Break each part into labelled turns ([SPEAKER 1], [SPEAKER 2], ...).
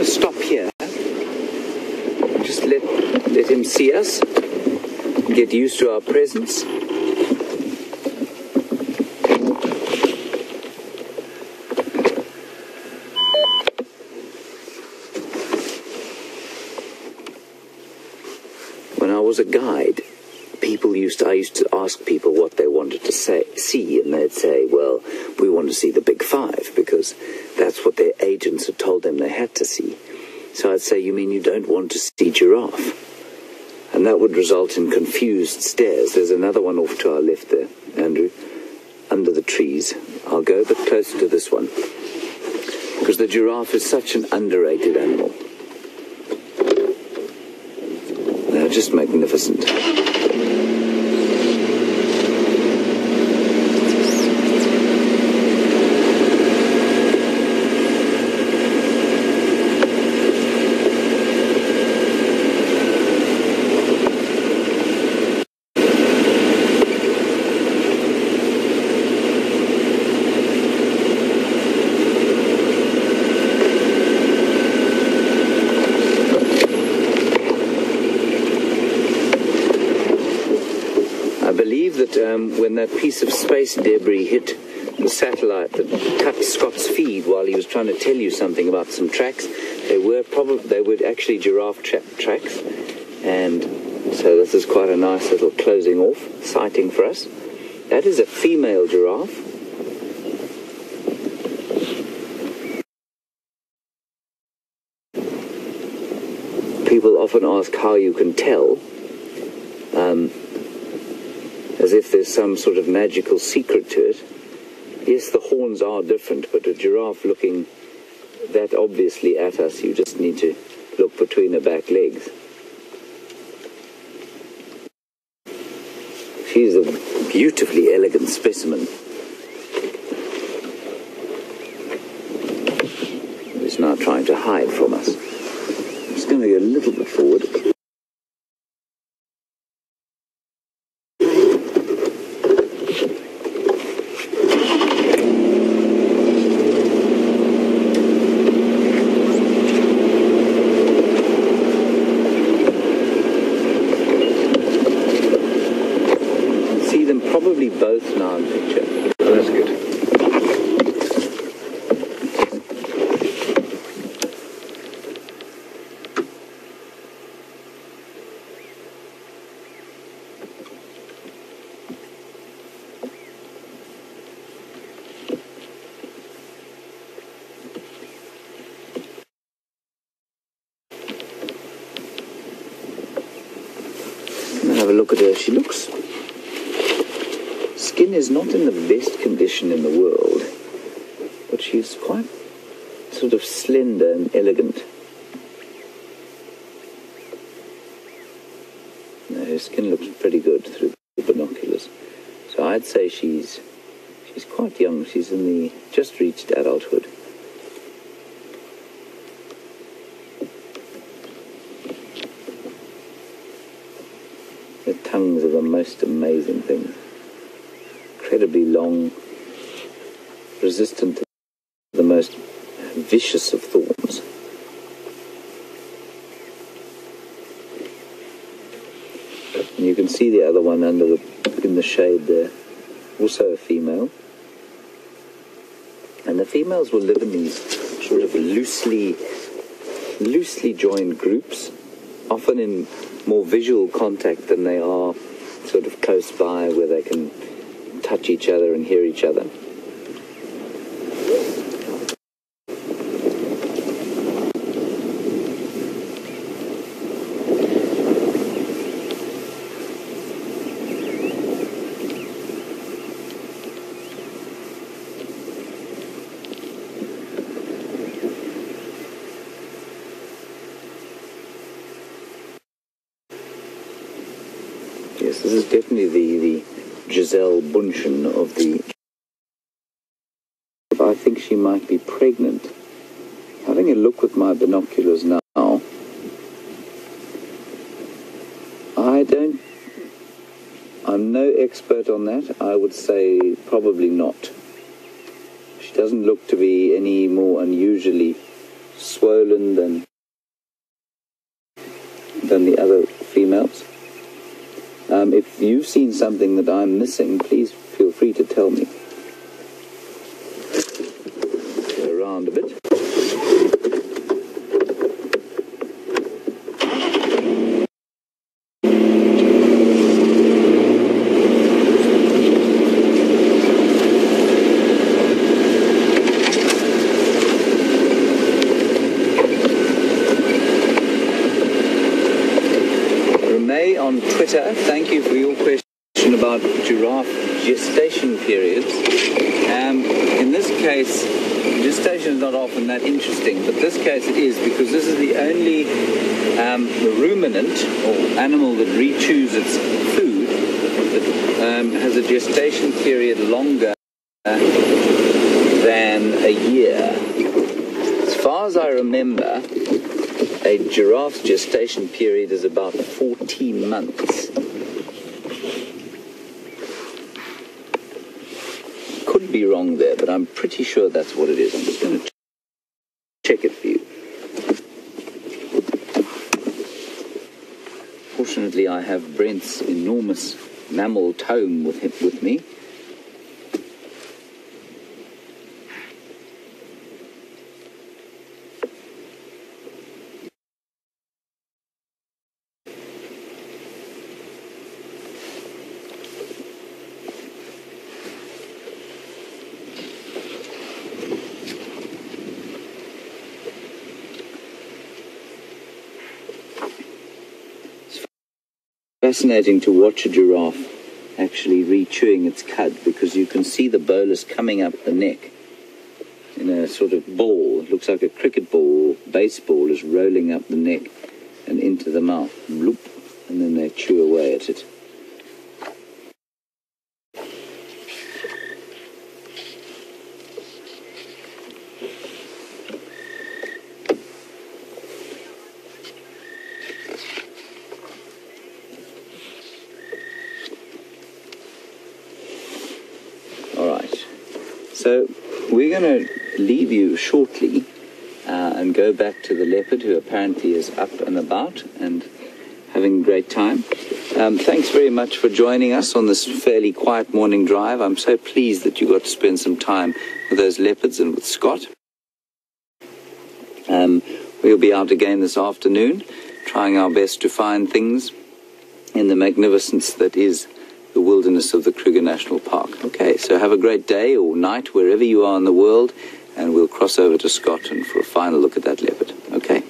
[SPEAKER 1] stop here. Just let him see us. Get used to our presence. When I was a guide, I used to ask people what they wanted to see, and they'd say, well, we want to see the big five, because that's what their agents had told them they had to see. So I'd say, you mean you don't want to see giraffe? And that would result in confused stares. There's another one off to our left there, Andrew, under the trees. I'll go a bit closer to this one, because the giraffe is such an underrated animal. They're just magnificent. When that piece of space debris hit the satellite that cut Scott's feed while he was trying to tell you something about some tracks, they were actually giraffe tracks, and so this is quite a nice little closing off sighting for us. That is a female giraffe. People often ask how you can tell. As if there's some sort of magical secret to it. Yes, the horns are different, but a giraffe looking that obviously at us, you just need to look between the back legs. She's a beautifully elegant specimen. He's now trying to hide from us. I'm just going to go a little bit forward. Both now in picture. Oh, that's good. Have a look at her. She looks... Skin is not in the best condition in the world, but she's quite sort of slender and elegant. No, her skin looks pretty good through the binoculars. So I'd say she's quite young. She's just reached adulthood. The tongues are the most amazing things. Incredibly long, resistant to the most vicious of thorns. And you can see the other one in the shade there, also a female. And the females will live in these sort of loosely joined groups, often in more visual contact than they are sort of close by where they can touch each other and hear each other. Yes, this is definitely the Giselle Bunchen of the... I think she might be pregnant. Having a look with my binoculars now, I'm no expert on that. I would say probably not. She doesn't look to be any more unusually swollen than the other females. If you've seen something that I'm missing, please feel free to tell me. Go around a bit. On Twitter, thank you for your question about giraffe gestation periods. In this case, gestation is not often that interesting, but this case it is, because this is the only ruminant or animal that re-chews its food that has a gestation period longer than a year. As far as I remember, a giraffe's gestation period is about 14 months. Could be wrong there, but I'm pretty sure that's what it is. I'm just going to check it for you. Fortunately, I have Brent's enormous mammal tome with me. Fascinating to watch a giraffe actually re-chewing its cud, because you can see the bolus coming up the neck in a sort of ball. It looks like a cricket ball, baseball is rolling up the neck and into the mouth, bloop, and then they chew away at it. So we're going to leave you shortly and go back to the leopard, who apparently is up and about and having a great time. Thanks very much for joining us on this fairly quiet morning drive. I'm so pleased that you got to spend some time with those leopards and with Scott. We'll be out again this afternoon, trying our best to find things in the magnificence that is the wilderness of the Kruger National Park. Okay, so have a great day or night wherever you are in the world, and we'll cross over to Scotland for a final look at that leopard. Okay.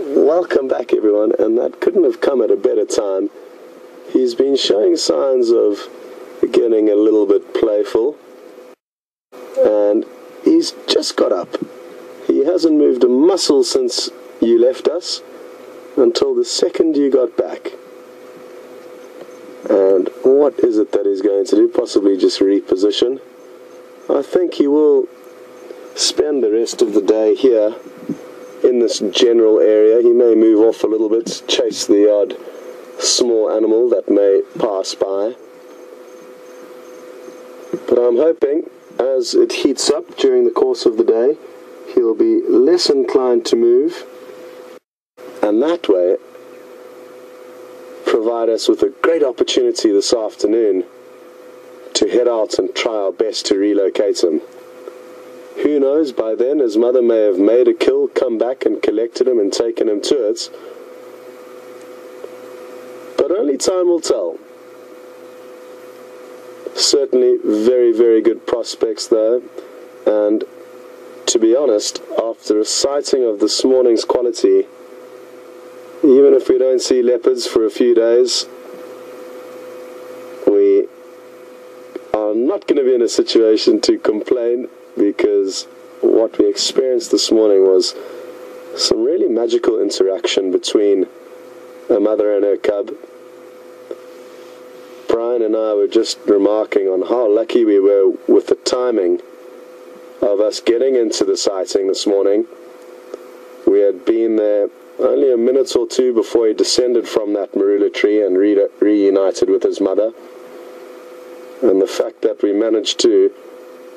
[SPEAKER 2] Welcome back, everyone, and that couldn't have come at a better time. He's been showing signs of getting a little bit playful, and he's just got up. He hasn't moved a muscle since you left us until the second you got back. And what is it that he's going to do? Possibly just reposition. I think he will spend the rest of the day here in this general area. He may move off a little bit, chase the odd small animal that may pass by. But I'm hoping, as it heats up during the course of the day, he'll be less inclined to move, and that way provide us with a great opportunity this afternoon to head out and try our best to relocate him. Who knows, by then his mother may have made a kill, come back and collected him and taken him to it. But only time will tell. Certainly very, very good prospects though, and to be honest, after a sighting of this morning's quality, even if we don't see leopards for a few days, we are not going to be in a situation to complain, because what we experienced this morning was some really magical interaction between a mother and her cub. Brian and I were just remarking on how lucky we were with the timing of us getting into the sighting this morning. We had been there only a minute or two before he descended from that marula tree and reunited with his mother. And the fact that we managed to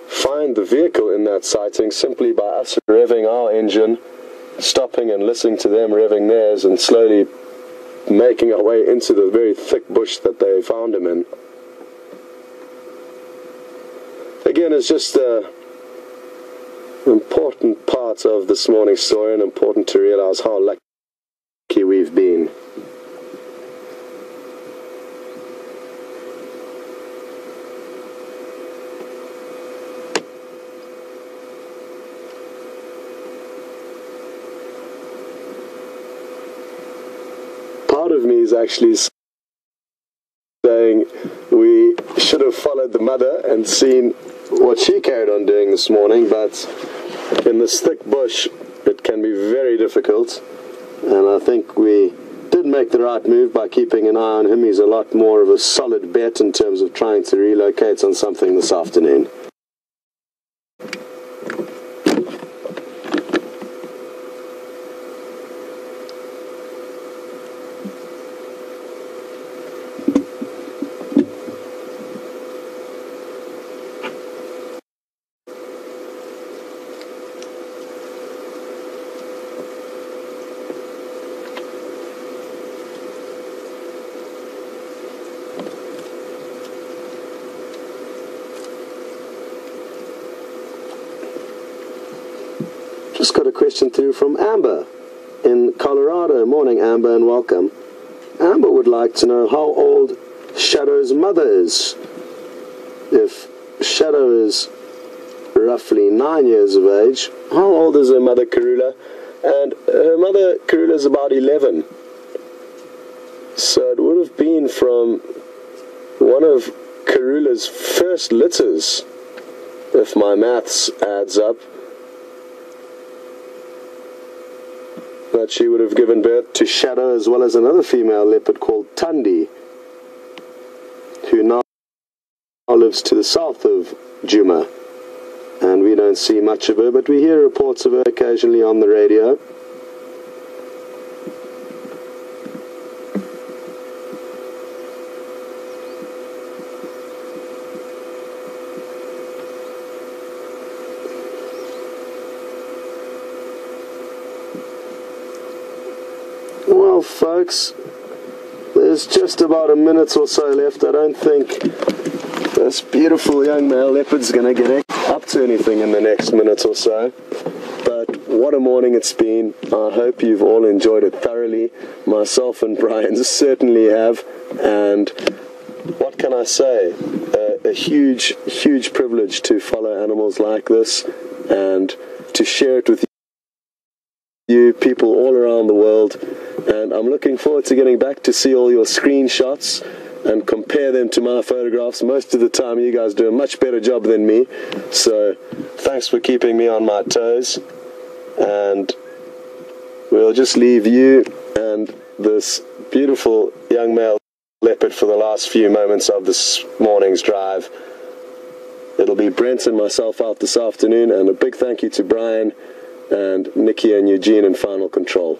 [SPEAKER 2] find the vehicle in that sighting simply by us revving our engine, stopping and listening to them revving theirs, and slowly making our way into the very thick bush that they found him in. Again, it's just an important part of this morning's story, and important to realize how lucky we've been. Part of me is actually saying we should have followed the mother and seen what she carried on doing this morning, but in this thick bush it can be very difficult, and I think we did make the right move by keeping an eye on him. He's a lot more of a solid bet in terms of trying to relocate on something this afternoon. Just got a question through from Amber in Colorado. Morning, Amber, and welcome. Amber would like to know how old Shadow's mother is. If Shadow is roughly 9 years of age, how old is her mother, Karula? And her mother, Karula, is about 11. So it would have been from one of Karula's first litters, if my maths adds up, that she would have given birth to Shadow, as well as another female leopard called Tundi, who now lives to the south of Juma, and we don't see much of her, but we hear reports of her occasionally on the radio. Well, folks, there's just about a minute or so left. I don't think this beautiful young male leopard's going to get up to anything in the next minute or so. But what a morning it's been. I hope you've all enjoyed it thoroughly. Myself and Brian certainly have. And what can I say? A huge, huge privilege to follow animals like this and to share it with you people all around the world. And I'm looking forward to getting back to see all your screenshots and compare them to my photographs. Most of the time you guys do a much better job than me, so thanks for keeping me on my toes. And we'll just leave you and this beautiful young male leopard for the last few moments of this morning's drive. It'll be Brent and myself out this afternoon, and a big thank you to Brian and Nikki and Eugene in Final Control.